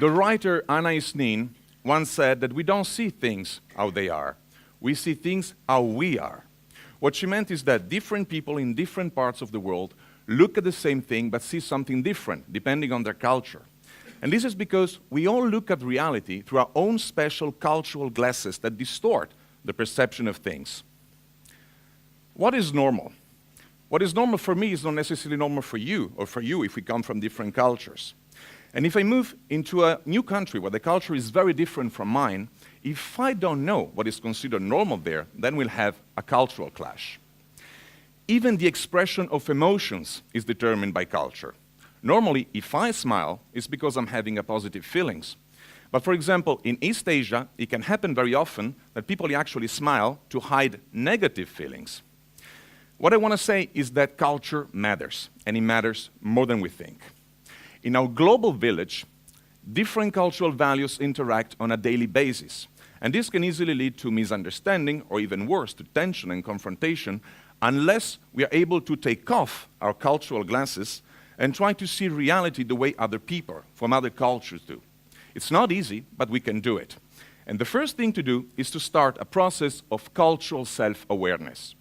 The writer Anais Nin once said that we don't see things how they are. We see things how we are. What she meant is that different people in different parts of the world look at the same thing but see something different depending on their culture. And this is because we all look at reality through our own special cultural glasses that distort the perception of things. What is normal? What is normal for me is not necessarily normal for you, or for you if we come from different cultures. And if I move into a new country where the culture is very different from mine, if I don't know what is considered normal there, then we'll have a cultural clash. Even the expression of emotions is determined by culture. Normally, if I smile, it's because I'm having a positive feelings. But for example, in East Asia, it can happen very often that people actually smile to hide negative feelings. What I want to say is that culture matters, and it matters more than we think. In our global village, different cultural values interact on a daily basis, and this can easily lead to misunderstanding, or even worse, to tension and confrontation, unless we are able to take off our cultural glasses and try to see reality the way other people from other cultures do. It's not easy, but we can do it. And the first thing to do is to start a process of cultural self-awareness,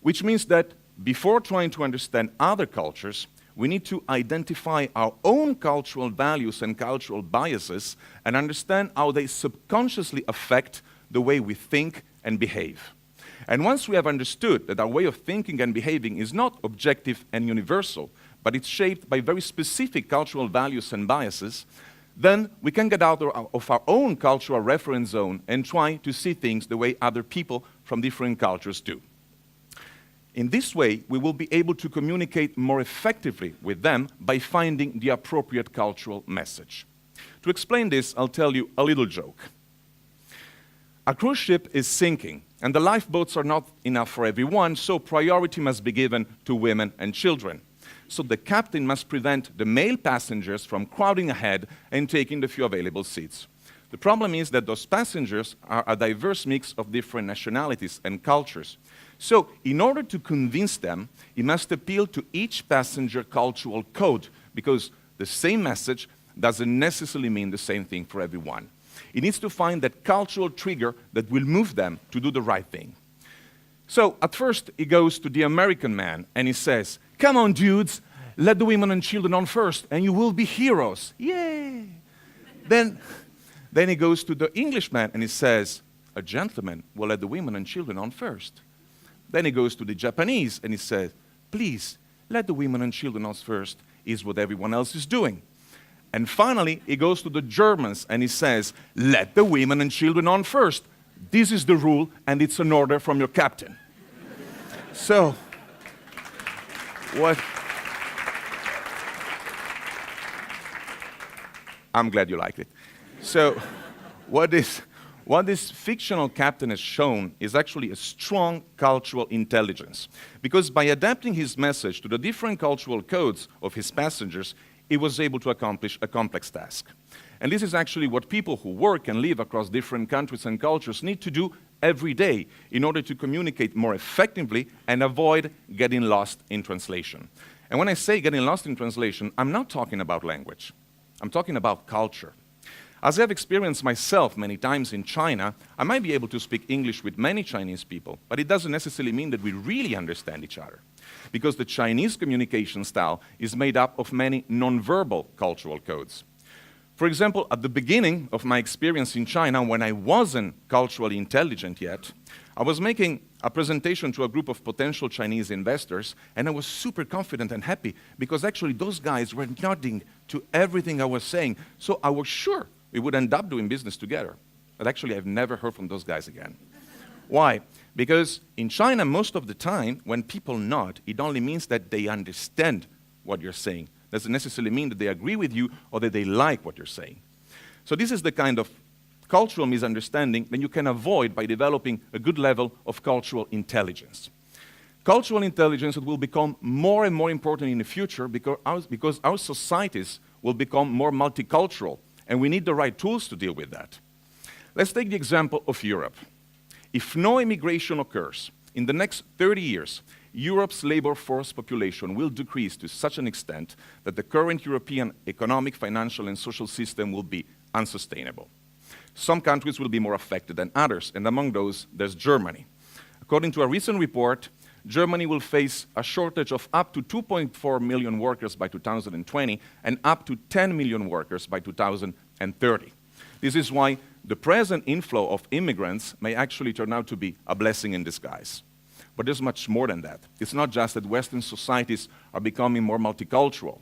which means that before trying to understand other cultures, we need to identify our own cultural values and cultural biases and understand how they subconsciously affect the way we think and behave. And once we have understood that our way of thinking and behaving is not objective and universal, but it's shaped by very specific cultural values and biases, then we can get out of our own cultural reference zone and try to see things the way other people from different cultures do. In this way, we will be able to communicate more effectively with them by finding the appropriate cultural message. To explain this, I'll tell you a little joke. A cruise ship is sinking, and the lifeboats are not enough for everyone, so priority must be given to women and children. So the captain must prevent the male passengers from crowding ahead and taking the few available seats. The problem is that those passengers are a diverse mix of different nationalities and cultures. So, in order to convince them, he must appeal to each passenger cultural code, because the same message doesn't necessarily mean the same thing for everyone. He needs to find that cultural trigger that will move them to do the right thing. So, at first, he goes to the American man and he says, "Come on, dudes, let the women and children on first, and you will be heroes. Yay!" Then he goes to the Englishman and he says, "A gentleman will let the women and children on first." Then he goes to the Japanese and he says, "Please, let the women and children on first, is what everyone else is doing." And finally, he goes to the Germans and he says, "Let the women and children on first. This is the rule and it's an order from your captain." So, I'm glad you liked it. So, what this fictional captain has shown is actually a strong cultural intelligence. Because by adapting his message to the different cultural codes of his passengers, he was able to accomplish a complex task. And this is actually what people who work and live across different countries and cultures need to do every day in order to communicate more effectively and avoid getting lost in translation. And when I say getting lost in translation, I'm not talking about language. I'm talking about culture. As I've experienced myself many times in China, I might be able to speak English with many Chinese people, but it doesn't necessarily mean that we really understand each other. Because the Chinese communication style is made up of many nonverbal cultural codes. For example, at the beginning of my experience in China, when I wasn't culturally intelligent yet, I was making a presentation to a group of potential Chinese investors, and I was super confident and happy because actually those guys were nodding to everything I was saying, so I was sure we would end up doing business together. But actually, I've never heard from those guys again. Why? Because in China, most of the time, when people nod, it only means that they understand what you're saying. Doesn't necessarily mean that they agree with you or that they like what you're saying. So this is the kind of cultural misunderstanding that you can avoid by developing a good level of cultural intelligence. Cultural intelligence will become more and more important in the future because our societies will become more multicultural, and we need the right tools to deal with that. Let's take the example of Europe. If no immigration occurs, in the next 30 years, Europe's labor force population will decrease to such an extent that the current European economic, financial, and social system will be unsustainable. Some countries will be more affected than others, and among those, there's Germany. According to a recent report, Germany will face a shortage of up to 2.4 million workers by 2020 and up to 10 million workers by 2030. This is why the present inflow of immigrants may actually turn out to be a blessing in disguise. But there's much more than that. It's not just that Western societies are becoming more multicultural.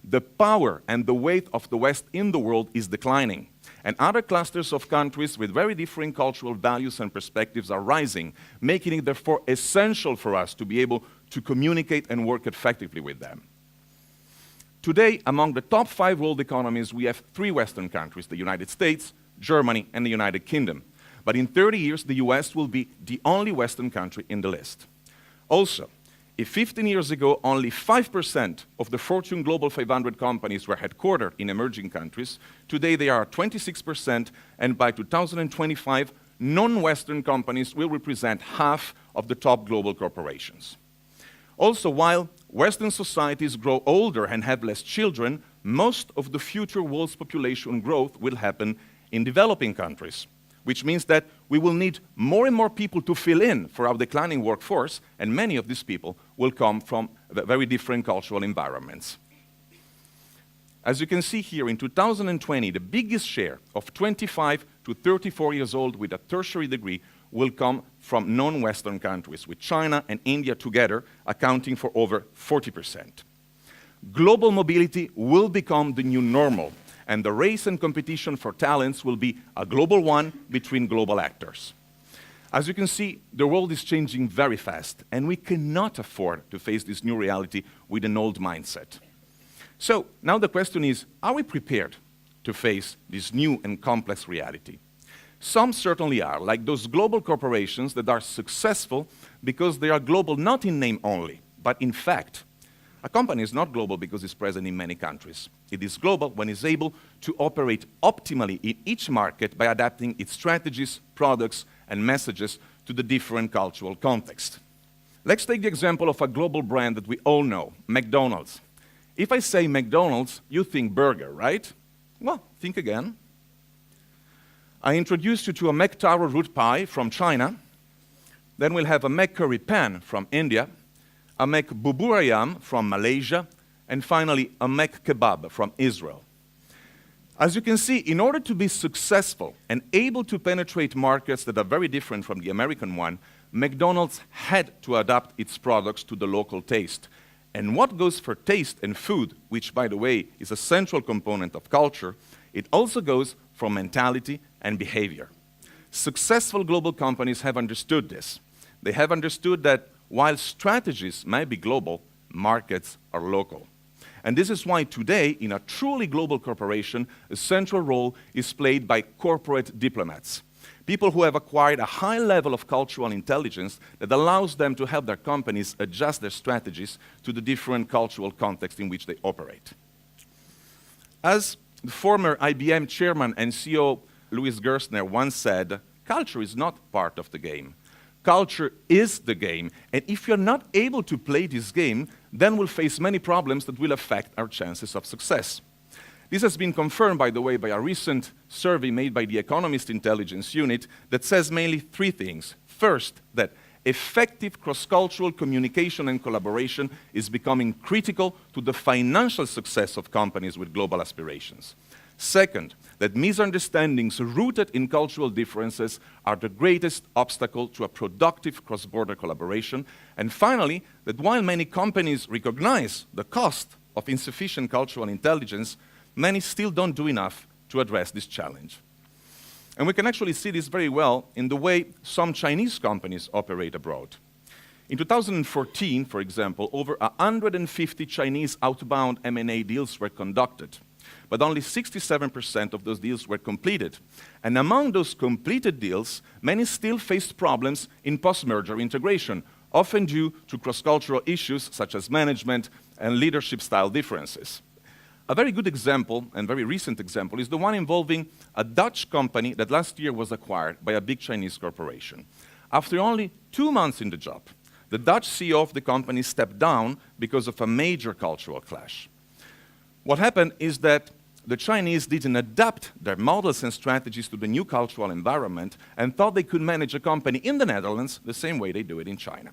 The power and the weight of the West in the world is declining, and other clusters of countries with very different cultural values and perspectives are rising, making it therefore essential for us to be able to communicate and work effectively with them. Today, among the top 5 world economies, we have 3 Western countries, the United States, Germany, and the United Kingdom. But in 30 years, the US will be the only Western country in the list. Also, if 15 years ago only 5% of the Fortune Global 500 companies were headquartered in emerging countries, today they are 26%, and by 2025, non-Western companies will represent half of the top global corporations. Also, while Western societies grow older and have less children, most of the future world's population growth will happen in developing countries, which means that we will need more and more people to fill in for our declining workforce, and many of these people will come from very different cultural environments. As you can see here, in 2020, the biggest share of 25 to 34 years old with a tertiary degree will come from non-Western countries, with China and India together accounting for over 40%. Global mobility will become the new normal, and the race and competition for talents will be a global one between global actors. As you can see, the world is changing very fast, and we cannot afford to face this new reality with an old mindset. So now the question is, are we prepared to face this new and complex reality? Some certainly are, like those global corporations that are successful because they are global not in name only, but in fact. A company is not global because it's present in many countries. It is global when it's able to operate optimally in each market by adapting its strategies, products, and messages to the different cultural context. Let's take the example of a global brand that we all know, McDonald's. If I say McDonald's, you think burger, right? Well, think again. I introduced you to a McTaro root pie from China. Then we'll have a McCurry pan from India, a McBubur ayam from Malaysia, and finally a McKebab from Israel. As you can see, in order to be successful and able to penetrate markets that are very different from the American one, McDonald's had to adapt its products to the local taste. And what goes for taste and food, which by the way is a central component of culture, it also goes for mentality and behavior. Successful global companies have understood this. They have understood that while strategies may be global, markets are local. And this is why today, in a truly global corporation, a central role is played by corporate diplomats, people who have acquired a high level of cultural intelligence that allows them to help their companies adjust their strategies to the different cultural context in which they operate. As the former IBM chairman and CEO Louis Gerstner once said, culture is not part of the game. Culture is the game, and if you're not able to play this game, then we'll face many problems that will affect our chances of success. This has been confirmed, by the way, by a recent survey made by the Economist Intelligence Unit that says mainly 3 things. First, that effective cross-cultural communication and collaboration is becoming critical to the financial success of companies with global aspirations. Second, that misunderstandings rooted in cultural differences are the greatest obstacle to a productive cross-border collaboration. And finally, that while many companies recognize the cost of insufficient cultural intelligence, many still don't do enough to address this challenge. And we can actually see this very well in the way some Chinese companies operate abroad. In 2014, for example, over 150 Chinese outbound M&A deals were conducted, but only 67% of those deals were completed. And among those completed deals, many still faced problems in post-merger integration, often due to cross-cultural issues such as management and leadership style differences. A very good example, and very recent example, is the one involving a Dutch company that last year was acquired by a big Chinese corporation. After only 2 months in the job, the Dutch CEO of the company stepped down because of a major cultural clash. What happened is that the Chinese didn't adapt their models and strategies to the new cultural environment and thought they could manage a company in the Netherlands the same way they do it in China.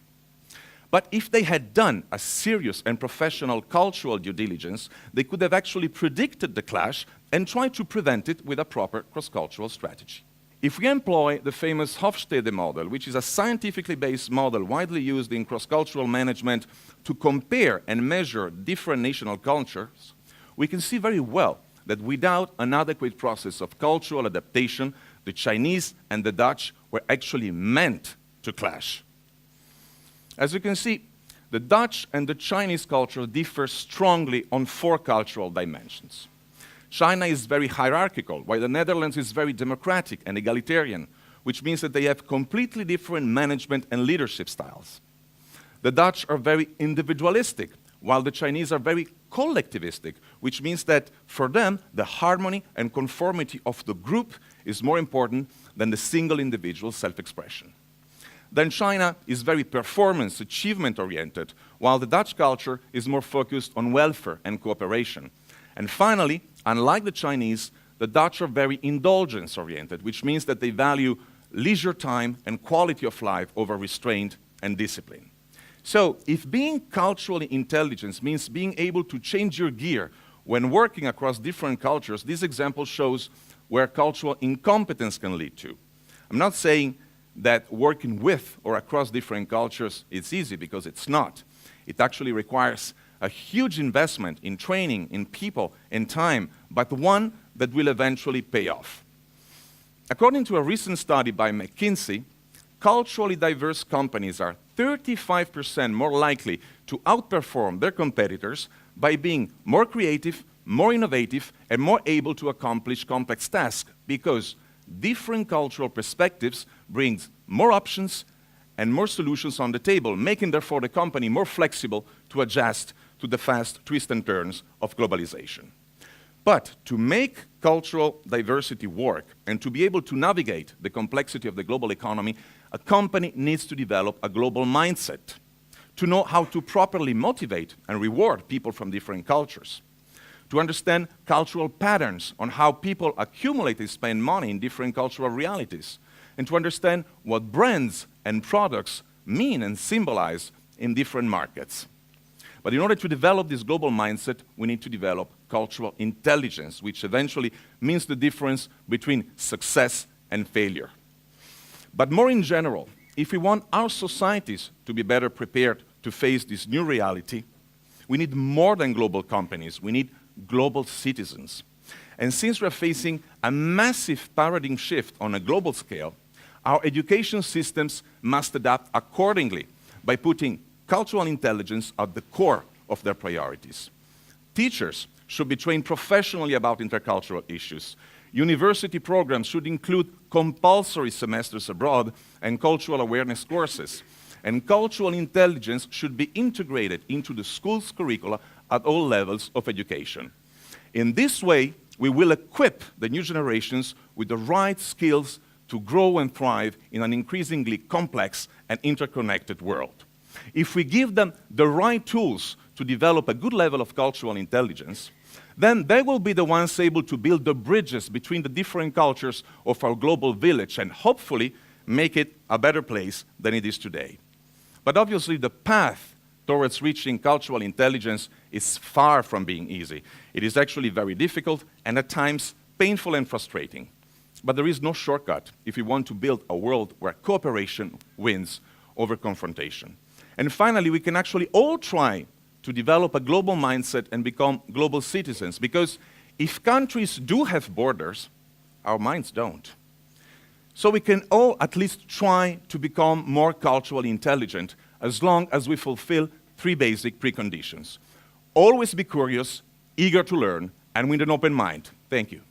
But if they had done a serious and professional cultural due diligence, they could have actually predicted the clash and tried to prevent it with a proper cross-cultural strategy. If we employ the famous Hofstede model, which is a scientifically based model widely used in cross-cultural management to compare and measure different national cultures, we can see very well that without an adequate process of cultural adaptation, the Chinese and the Dutch were actually meant to clash. As you can see, the Dutch and the Chinese culture differ strongly on 4 cultural dimensions. China is very hierarchical, while the Netherlands is very democratic and egalitarian, which means that they have completely different management and leadership styles. The Dutch are very individualistic, while the Chinese are very collectivistic, which means that for them, the harmony and conformity of the group is more important than the single individual self-expression. Then China is very performance, achievement-oriented, while the Dutch culture is more focused on welfare and cooperation. And finally, unlike the Chinese, the Dutch are very indulgence-oriented, which means that they value leisure time and quality of life over restraint and discipline. So, if being culturally intelligent means being able to change your gear when working across different cultures, this example shows where cultural incompetence can lead to. I'm not saying that working with or across different cultures is easy, because it's not. It actually requires a huge investment in training, in people, in time, but one that will eventually pay off. According to a recent study by McKinsey, culturally diverse companies are 35% more likely to outperform their competitors by being more creative, more innovative, and more able to accomplish complex tasks, because different cultural perspectives brings more options and more solutions on the table, making therefore the company more flexible to adjust to the fast twists and turns of globalization. But to make cultural diversity work and to be able to navigate the complexity of the global economy, a company needs to develop a global mindset, to know how to properly motivate and reward people from different cultures, to understand cultural patterns on how people accumulate and spend money in different cultural realities, and to understand what brands and products mean and symbolize in different markets. But in order to develop this global mindset, we need to develop cultural intelligence, which eventually means the difference between success and failure. But more in general, if we want our societies to be better prepared to face this new reality, we need more than global companies. We need global citizens. And since we're facing a massive paradigm shift on a global scale, our education systems must adapt accordingly by putting cultural intelligence at the core of their priorities. Teachers should be trained professionally about intercultural issues. University programs should include compulsory semesters abroad and cultural awareness courses. And cultural intelligence should be integrated into the school's curricula at all levels of education. In this way, we will equip the new generations with the right skills to grow and thrive in an increasingly complex and interconnected world. If we give them the right tools to develop a good level of cultural intelligence, then they will be the ones able to build the bridges between the different cultures of our global village and hopefully make it a better place than it is today. But obviously the path towards reaching cultural intelligence is far from being easy. It is actually very difficult and at times painful and frustrating. But there is no shortcut if we want to build a world where cooperation wins over confrontation. And finally, we can actually all try to develop a global mindset and become global citizens, because if countries do have borders, our minds don't. So we can all at least try to become more culturally intelligent as long as we fulfill 3 basic preconditions. Always be curious, eager to learn, and with an open mind. Thank you.